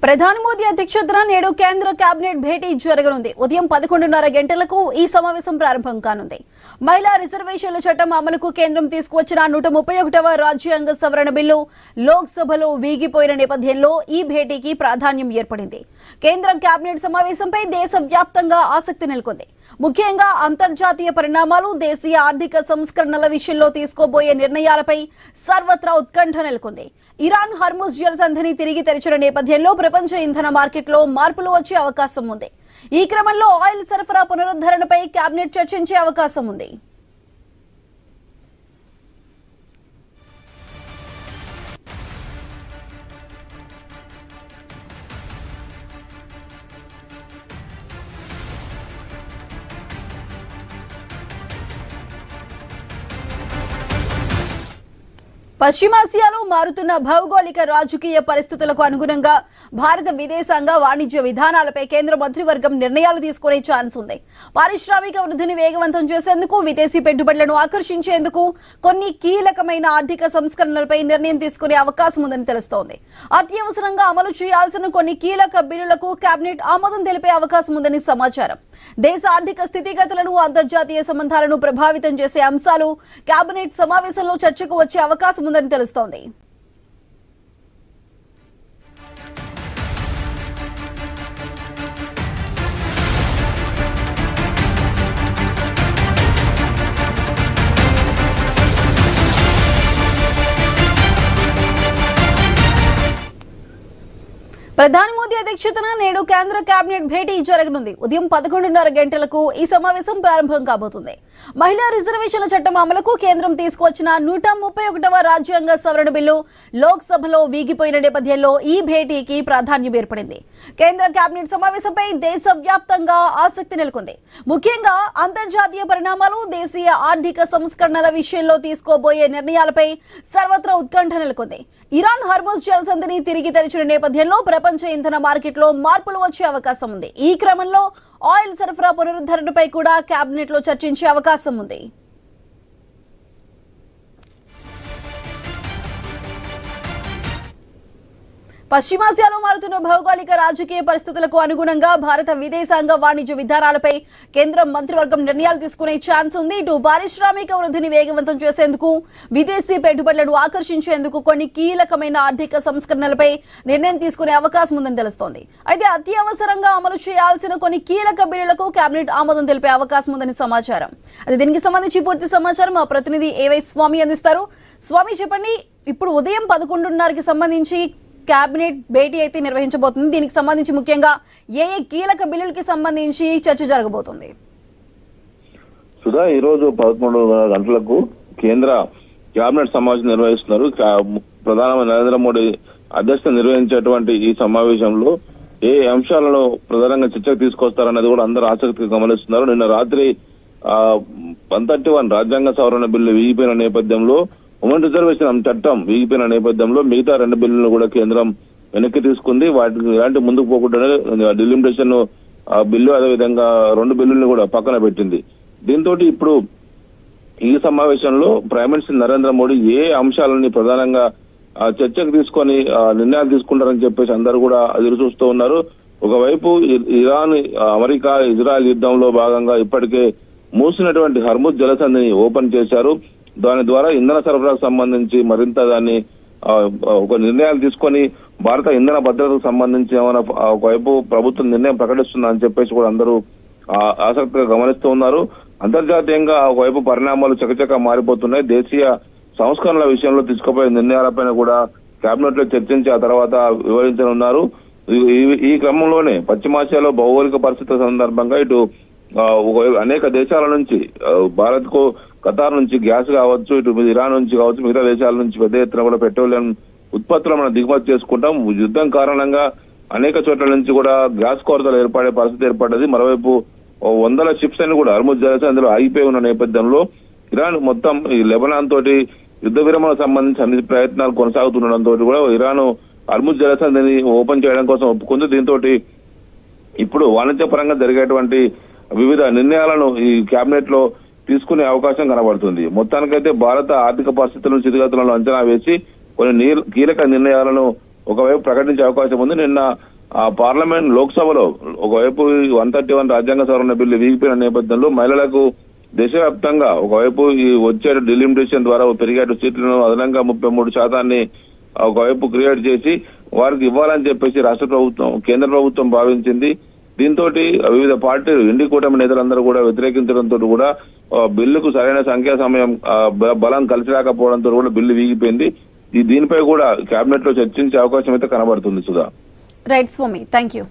ప్రధాని మోదీ అధ్యక్షతన నేడు కేంద్ర కేబినెట్ భేటీ జరగనుంది. ఉదయం 11:30 గంటలకు ఈ సమావేశం ప్రారంభం కానుంది. మహిళా రిజర్వేషన్ల చట్టం అమలుకు కేంద్రం తీసుకువచ్చిన 131వ రాజ్యాంగ సవరణ బిల్లు లోక్సభలో వీగిపోయిన నేపథ్యంలో ఈ భేటీకి ప్రాధాన్యం ఏర్పడింది. కేంద్ర కేబినెట్ సమావేశంపై దేశవ్యాప్తంగా ఆసక్తి నెలకొంది. ముఖ్యంగా అంతర్జాతీయ పరిణామాలు, దేశీయ ఆర్థిక సంస్కరణల విషయంలో తీసుకోబోయే నిర్ణయాలపై సర్వత్రా ఉత్కంఠ నెలకొంది. ఇరాన్ హర్ముజ్ జలసంధిని తిరిగి తెరిచిన నేపథ్యంలో ప్రపంచ ఇంధన మార్కెట్లో మార్పులు వచ్చే అవకాశం ఉంది. ఈ క్రమంలో ఆయిల్ సరఫరా పునరుద్ధరణపై కేబినెట్ చర్చించే అవకాశం ఉంది. పశ్చిమాసియాలో మారుతున్న భౌగోళిక రాజకీయ పరిస్థితులకు అనుగుణంగా భారత విదేశాంగ వాణిజ్య విధానాలపై కేంద్ర మంత్రివర్గం నిర్ణయాలు తీసుకునే ఛాన్స్ ఉంది. పారిశ్రామిక వృద్ధిని వేగవంతం చేసేందుకు, విదేశీ పెట్టుబడులను ఆకర్షించేందుకు కొన్ని కీలకమైన ఆర్థిక సంస్కరణలపై నిర్ణయం తీసుకునే అవకాశం ఉందని తెలుస్తోంది. అత్యవసరంగా అమలు చేయాల్సిన కొన్ని కీలక బిల్లులకు కేబినెట్ ఆమోదం తెలిపే అవకాశం ఉందని సమాచారం. దేశ ఆర్థిక స్థితిగతులను, అంతర్జాతీయ సంబంధాలను ప్రభావితం చేసే అంశాలు కేబినెట్ సమావేశంలో చర్చకు వచ్చే అవకాశం ఉందని తెలుస్తోంది. ప్రధాని మోదీ అధ్యక్షతన నేడు కేంద్ర కేబినెట్ భేటీ జరగనుంది. ఉదయం 11:30 గంటలకు ఈ సమావేశం ప్రారంభం కాబోతుంది. మహిళా రిజర్వేషన్ల చట్టం అమలుకు కేంద్రం తీసుకువచ్చిన 131వ రాజ్యాంగ సవరణ బిల్లు లోక్సభలో వీగిపోయిన నేపథ్యంలో ఈ భేటీకి ప్రాధాన్యం ఏర్పడింది. కేంద్ర కేబినెట్ సమావేశంపై దేశవ్యాప్తంగా ఆసక్తి నెలకొంది. ముఖ్యంగా అంతర్జాతీయ పరిణామాలు, దేశీయ ఆర్థిక సంస్కరణల విషయంలో తీసుకోబోయే నిర్ణయాలపై సర్వత్రా ఉత్కంఠ నెలకొంది. ఇరాన్ హర్ముజ్ జలసంధిని తిరిగి తెరిచిన నేపథ్యంలో ప్రపంచ ఇంధన మార్కెట్లో మార్పులు వచ్చే అవకాశం ఉంది. ఈ క్రమంలో ఆయిల్ సరఫరా పునరుద్ధరణపై కూడా కేబినెట్ లో చర్చించే అవకాశం ఉంది. పశ్చిమాసియాలో మారుతున్న భౌగోళిక రాజకీయ పరిస్థితులకు అనుగుణంగా భారత విదేశాంగ వాణిజ్య విధానాలపై కేంద్ర మంత్రివర్గం నిర్ణయాలు తీసుకునే ఛాన్స్ ఉంది. ఇటు పారిశ్రామిక వృద్ధిని వేగవంతం చేసేందుకు, విదేశీ పెట్టుబడులను ఆకర్షించేందుకు కొన్ని కీలకమైన ఆర్థిక సంస్కరణలపై నిర్ణయం తీసుకునే అవకాశం ఉందని తెలుస్తోంది. అయితే అత్యవసరంగా అమలు చేయాల్సిన కొన్ని కీలక బిల్లులకు కేబినెట్ ఆమోదం తెలిపే అవకాశం ఉందని సమాచారం. అయితే దీనికి సంబంధించి పూర్తి సమాచారం మా ప్రతినిధి ఏవై స్వామి అందిస్తారు. స్వామి, చెప్పండి, ఇప్పుడు ఉదయం 11:30కి సంబంధించి కేబినెట్ భేటీ అయితే నిర్వహించబోతుంది. దీనికి సంబంధించి ముఖ్యంగా ఏ కీలక బిల్లులకి సంబంధించి చర్చ జరగబోతుంది? సుధా, ఈ రోజు 11 గంటలకు కేంద్ర కేబినెట్ సమావేశం నిర్వహిస్తున్నారు. ప్రధానమంత్రి నరేంద్ర మోడీ అధ్యక్షత నిర్వహించేటువంటి ఈ సమావేశంలో ఏ అంశాలను ప్రధానంగా చర్చకు తీసుకొస్తారన్నది కూడా అందరూ ఆసక్తిగా గమనిస్తున్నారు. నిన్న రాత్రి 131 రాజ్యాంగ సవరణ బిల్లు వీగిపోయిన నేపథ్యంలో, ఉమెన్ రిజర్వేషన్ చట్టం వీగిపోయిన నేపథ్యంలో మిగతా 2 బిల్లులను కూడా కేంద్రం వెనక్కి తీసుకుంది. వాటికి ఎలాంటి ముందుకు పోకుండానే డిలిమిటేషన్ బిల్లు, అదేవిధంగా 2 బిల్లులను కూడా పక్కన పెట్టింది. దీంతో ఇప్పుడు ఈ సమావేశంలో ప్రైమ్ మినిస్టర్ నరేంద్ర మోడీ ఏ అంశాలని ప్రధానంగా చర్చకు తీసుకొని నిర్ణయాలు తీసుకుంటారని చెప్పేసి అందరూ కూడా ఎదురు చూస్తూ ఉన్నారు. ఒకవైపు ఇరాన్, అమెరికా, ఇజ్రాయెల్ యుద్ధంలో భాగంగా ఇప్పటికే మూసినటువంటి హర్ముజ్ జలసంధిని ఓపెన్ చేశారు. దాని ద్వారా ఇంధన సరఫరాకు సంబంధించి మరింత దాన్ని ఒక నిర్ణయాలు తీసుకొని భారత ఇంధన భద్రతకు సంబంధించి ఏమైనా ఒకవైపు ప్రభుత్వం నిర్ణయం ప్రకటిస్తుందని చెప్పేసి కూడా అందరూ ఆసక్తిగా గమనిస్తూ ఉన్నారు. అంతర్జాతీయంగా ఒకవైపు పరిణామాలు చకచక మారిపోతున్నాయి. దేశీయ సంస్కరణల విషయంలో తీసుకుపోయే నిర్ణయాలపైన కూడా కేబినెట్ లో చర్చించి ఆ తర్వాత వివరించనున్నారు. ఈ క్రమంలోనే పశ్చిమాసియాలో భౌగోళిక పరిస్థితుల సందర్భంగా ఇటు అనేక దేశాల నుంచి, భారత్ కు ఖతార్ నుంచి గ్యాస్ కావచ్చు, ఇటు ఇరాన్ నుంచి కావచ్చు, మిగతా దేశాల నుంచి పెద్ద ఎత్తున కూడా పెట్రోలియం ఉత్పత్తులు మనం దిగుమతి చేసుకుంటాం. యుద్ధం కారణంగా అనేక చోట్ల నుంచి కూడా గ్యాస్ కొరతలు ఏర్పడే పరిస్థితి ఏర్పడ్డది. మరోవైపు 100 షిప్స్ అని కూడా హర్ముజ్ జలసంధిలో ఆగిపోయి ఉన్న నేపథ్యంలో ఇరాన్ మొత్తం ఈ లెబనాన్ తోటి యుద్ధ విరమణకు సంబంధించి అన్ని ప్రయత్నాలు కొనసాగుతుండడంతో కూడా ఇరాన్ హర్ముజ్ జలసంధిని ఓపెన్ చేయడం కోసం ఒప్పుకుంది. దీంతో ఇప్పుడు వాణిజ్యపరంగా జరిగేటువంటి వివిధ నిర్ణయాలను ఈ కేబినెట్ లో తీసుకునే అవకాశం కనబడుతుంది. మొత్తానికైతే భారత ఆర్థిక పరిస్థితులను, స్థితిగతులను అంచనా వేసి కొన్ని కీలక నిర్ణయాలను ఒకవైపు ప్రకటించే అవకాశం ఉంది. నిన్న ఆ పార్లమెంట్ లోక్సభలో ఒకవైపు 131 రాజ్యాంగ సవరణ బిల్లు వీగిపోయిన నేపథ్యంలో మహిళలకు దేశవ్యాప్తంగా ఒకవైపు ఈ వచ్చే డిలిమిటేషన్ ద్వారా పెరిగేటు సీట్లను అదనంగా 33% ఒకవైపు క్రియేట్ చేసి వారికి ఇవ్వాలని చెప్పేసి రాష్ట్ర ప్రభుత్వం కేంద్ర ప్రభుత్వం భావించింది. దీంతో వివిధ పార్టీలు ఇండి కూటమి నేతలందరూ కూడా వ్యతిరేకించడంతో కూడా బిల్లుకు సరైన సంఖ్యా సమయం బలం కలిసి రాకపోవడంతో కూడా బిల్లు వీగిపోయింది. దీనిపై కూడా కేబినెట్ లో చర్చించే అవకాశం అయితే కనబడుతుంది సుధా. రైట్ స్వామి, థ్యాంక్ యూ.